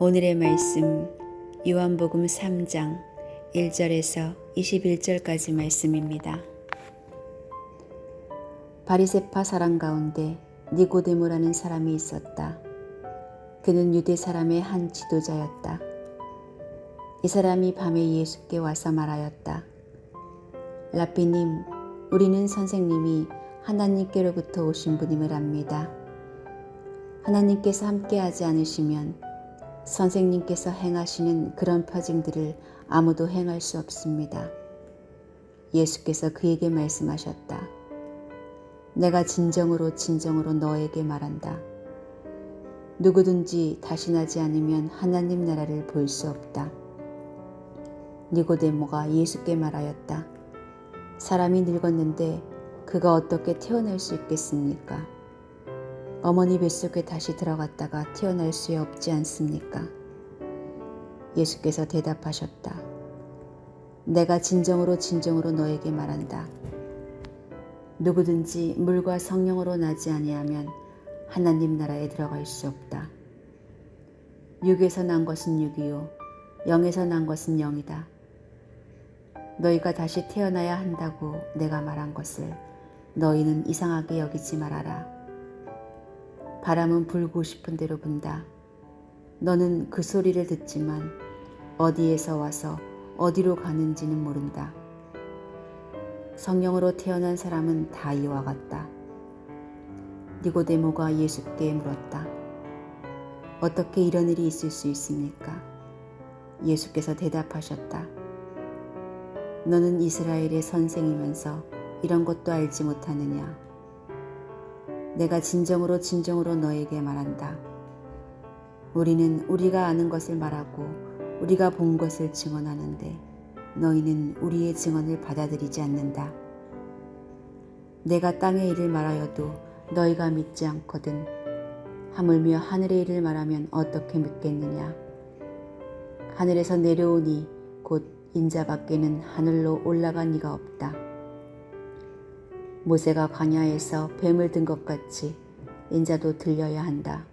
오늘의 말씀 요한복음 3장 1절에서 21절까지 말씀입니다. 바리새파 사람 가운데 니고데모라는 사람이 있었다. 그는 유대 사람의 한 지도자였다. 이 사람이 밤에 예수께 와서 말하였다. 라삐님, 우리는 선생님이 하나님께로부터 오신 분임을 압니다. 하나님께서 함께하지 않으시면 선생님께서 행하시는 그런 표징들을 아무도 행할 수 없습니다. 예수께서 그에게 말씀하셨다. 내가 진정으로 너에게 말한다. 누구든지 다시 나지 않으면 하나님 나라를 볼 수 없다. 니고데모가 예수께 말하였다. 사람이 늙었는데 그가 어떻게 태어날 수 있겠습니까? 어머니 뱃속에 다시 들어갔다가 태어날 수 없지 않습니까? 예수께서 대답하셨다. 내가 진정으로 너에게 말한다. 누구든지 물과 성령으로 나지 아니하면 하나님 나라에 들어갈 수 없다. 육에서 난 것은 육이요 영에서 난 것은 영이다. 너희가 다시 태어나야 한다고 내가 말한 것을 너희는 이상하게 여기지 말아라. 바람은 불고 싶은 대로 분다. 너는 그 소리를 듣지만 어디에서 와서 어디로 가는지는 모른다. 성령으로 태어난 사람은 다 이와 같다. 니고데모가 예수께 물었다. 어떻게 이런 일이 있을 수 있습니까? 예수께서 대답하셨다. 너는 이스라엘의 선생이면서 이런 것도 알지 못하느냐? 내가 진정으로 너에게 말한다. 우리는 우리가 아는 것을 말하고 우리가 본 것을 증언하는데 너희는 우리의 증언을 받아들이지 않는다. 내가 땅의 일을 말하여도 너희가 믿지 않거든. 하물며 하늘의 일을 말하면 어떻게 믿겠느냐? 하늘에서 내려오니 곧 인자 밖에는 하늘로 올라간 이가 없다. 모세가 광야에서 뱀을 든 것 같이 인자도 들려야 한다.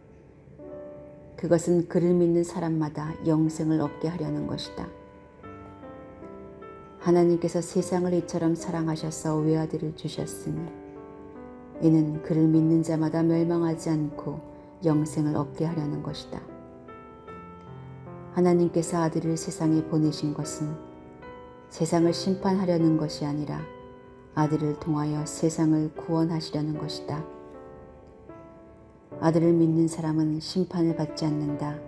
그것은 그를 믿는 사람마다 영생을 얻게 하려는 것이다. 하나님께서 세상을 이처럼 사랑하셔서 외아들을 주셨으니 이는 그를 믿는 자마다 멸망하지 않고 영생을 얻게 하려는 것이다. 하나님께서 아들을 세상에 보내신 것은 세상을 심판하려는 것이 아니라 아들을 통하여 세상을 구원하시려는 것이다. 아들을 믿는 사람은 심판을 받지 않는다.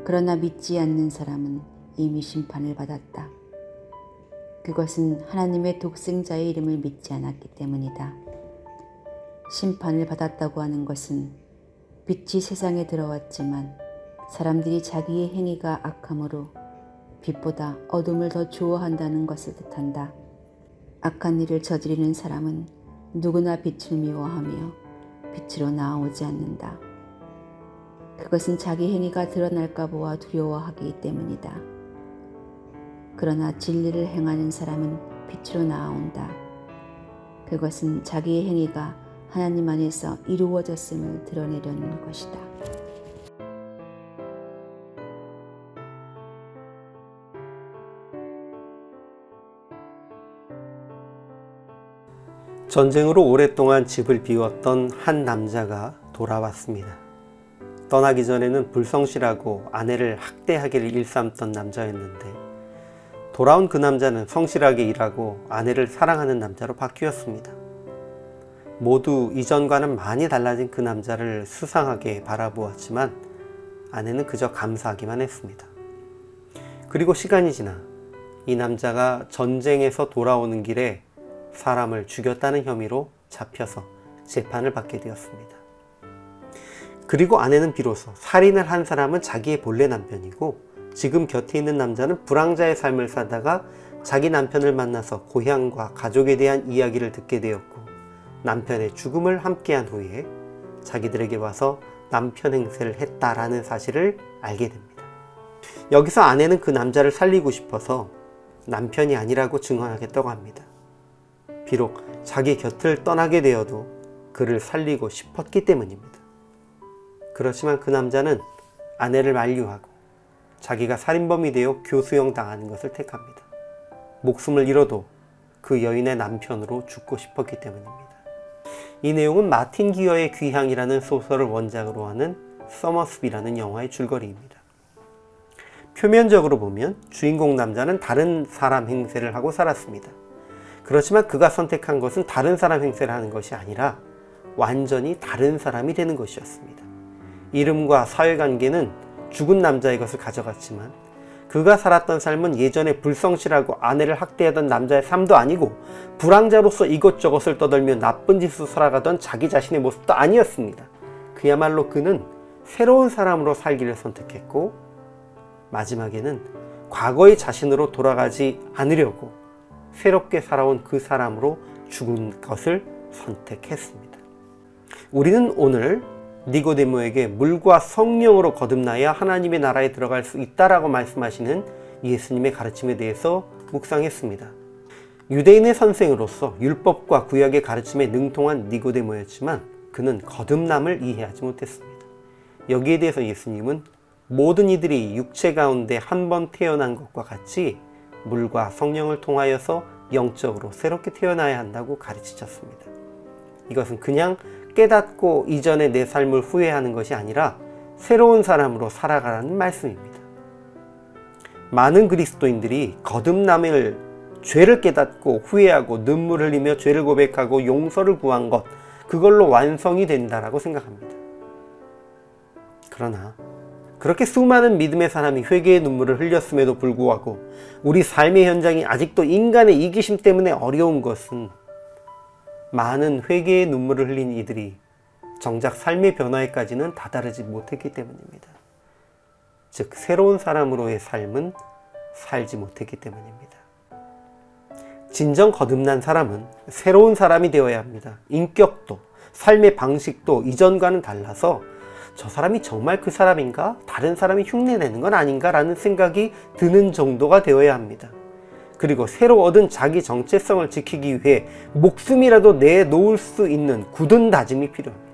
그러나 믿지 않는 사람은 이미 심판을 받았다. 그것은 하나님의 독생자의 이름을 믿지 않았기 때문이다. 심판을 받았다고 하는 것은 빛이 세상에 들어왔지만 사람들이 자기의 행위가 악함으로 빛보다 어둠을 더 좋아한다는 것을 뜻한다. 악한 일을 저지르는 사람은 누구나 빛을 미워하며 빛으로 나아오지 않는다. 그것은 자기 행위가 드러날까 보아 두려워하기 때문이다. 그러나 진리를 행하는 사람은 빛으로 나아온다. 그것은 자기의 행위가 하나님 안에서 이루어졌음을 드러내려는 것이다. 전쟁으로 오랫동안 집을 비웠던 한 남자가 돌아왔습니다. 떠나기 전에는 불성실하고 아내를 학대하기를 일삼던 남자였는데 돌아온 그 남자는 성실하게 일하고 아내를 사랑하는 남자로 바뀌었습니다. 모두 이전과는 많이 달라진 그 남자를 수상하게 바라보았지만 아내는 그저 감사하기만 했습니다. 그리고 시간이 지나 이 남자가 전쟁에서 돌아오는 길에 사람을 죽였다는 혐의로 잡혀서 재판을 받게 되었습니다. 그리고 아내는 비로소 살인을 한 사람은 자기의 본래 남편이고 지금 곁에 있는 남자는 불황자의 삶을 살다가 자기 남편을 만나서 고향과 가족에 대한 이야기를 듣게 되었고 남편의 죽음을 함께한 후에 자기들에게 와서 남편 행세를 했다라는 사실을 알게 됩니다. 여기서 아내는 그 남자를 살리고 싶어서 남편이 아니라고 증언하겠다고 합니다. 비록 자기 곁을 떠나게 되어도 그를 살리고 싶었기 때문입니다. 그렇지만 그 남자는 아내를 만류하고 자기가 살인범이 되어 교수형 당하는 것을 택합니다. 목숨을 잃어도 그 여인의 남편으로 죽고 싶었기 때문입니다. 이 내용은 마틴 기어의 귀향이라는 소설을 원작으로 하는 서머스비라는 영화의 줄거리입니다. 표면적으로 보면 주인공 남자는 다른 사람 행세를 하고 살았습니다. 그렇지만 그가 선택한 것은 다른 사람 행세를 하는 것이 아니라 완전히 다른 사람이 되는 것이었습니다. 이름과 사회관계는 죽은 남자의 것을 가져갔지만 그가 살았던 삶은 예전에 불성실하고 아내를 학대하던 남자의 삶도 아니고 불황자로서 이것저것을 떠들며 나쁜 짓으로 살아가던 자기 자신의 모습도 아니었습니다. 그야말로 그는 새로운 사람으로 살기를 선택했고 마지막에는 과거의 자신으로 돌아가지 않으려고 새롭게 살아온 그 사람으로 죽은 것을 선택했습니다. 우리는 오늘 니고데모에게 물과 성령으로 거듭나야 하나님의 나라에 들어갈 수 있다라고 말씀하시는 예수님의 가르침에 대해서 묵상했습니다. 유대인의 선생으로서 율법과 구약의 가르침에 능통한 니고데모였지만 그는 거듭남을 이해하지 못했습니다. 여기에 대해서 예수님은 모든 이들이 육체 가운데 한 번 태어난 것과 같이 물과 성령을 통하여서 영적으로 새롭게 태어나야 한다고 가르치셨습니다. 이것은 그냥 깨닫고 이전의 내 삶을 후회하는 것이 아니라 새로운 사람으로 살아가라는 말씀입니다. 많은 그리스도인들이 거듭남을 죄를 깨닫고 후회하고 눈물 흘리며 죄를 고백하고 용서를 구한 것, 그걸로 완성이 된다라고 생각합니다. 그러나 그렇게 수많은 믿음의 사람이 회개의 눈물을 흘렸음에도 불구하고 우리 삶의 현장이 아직도 인간의 이기심 때문에 어려운 것은 많은 회개의 눈물을 흘린 이들이 정작 삶의 변화에까지는 다다르지 못했기 때문입니다. 즉 새로운 사람으로의 삶은 살지 못했기 때문입니다. 진정 거듭난 사람은 새로운 사람이 되어야 합니다. 인격도 삶의 방식도 이전과는 달라서 저 사람이 정말 그 사람인가? 다른 사람이 흉내내는 건 아닌가? 라는 생각이 드는 정도가 되어야 합니다. 그리고 새로 얻은 자기 정체성을 지키기 위해 목숨이라도 내놓을 수 있는 굳은 다짐이 필요합니다.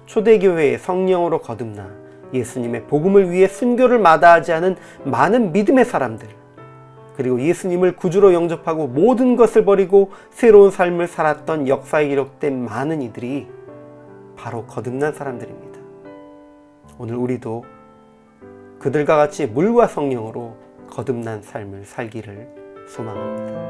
초대교회의 성령으로 거듭나 예수님의 복음을 위해 순교를 마다하지 않은 많은 믿음의 사람들, 그리고 예수님을 구주로 영접하고 모든 것을 버리고 새로운 삶을 살았던 역사에 기록된 많은 이들이 바로 거듭난 사람들입니다. 오늘 우리도 그들과 같이 물과 성령으로 거듭난 삶을 살기를 소망합니다.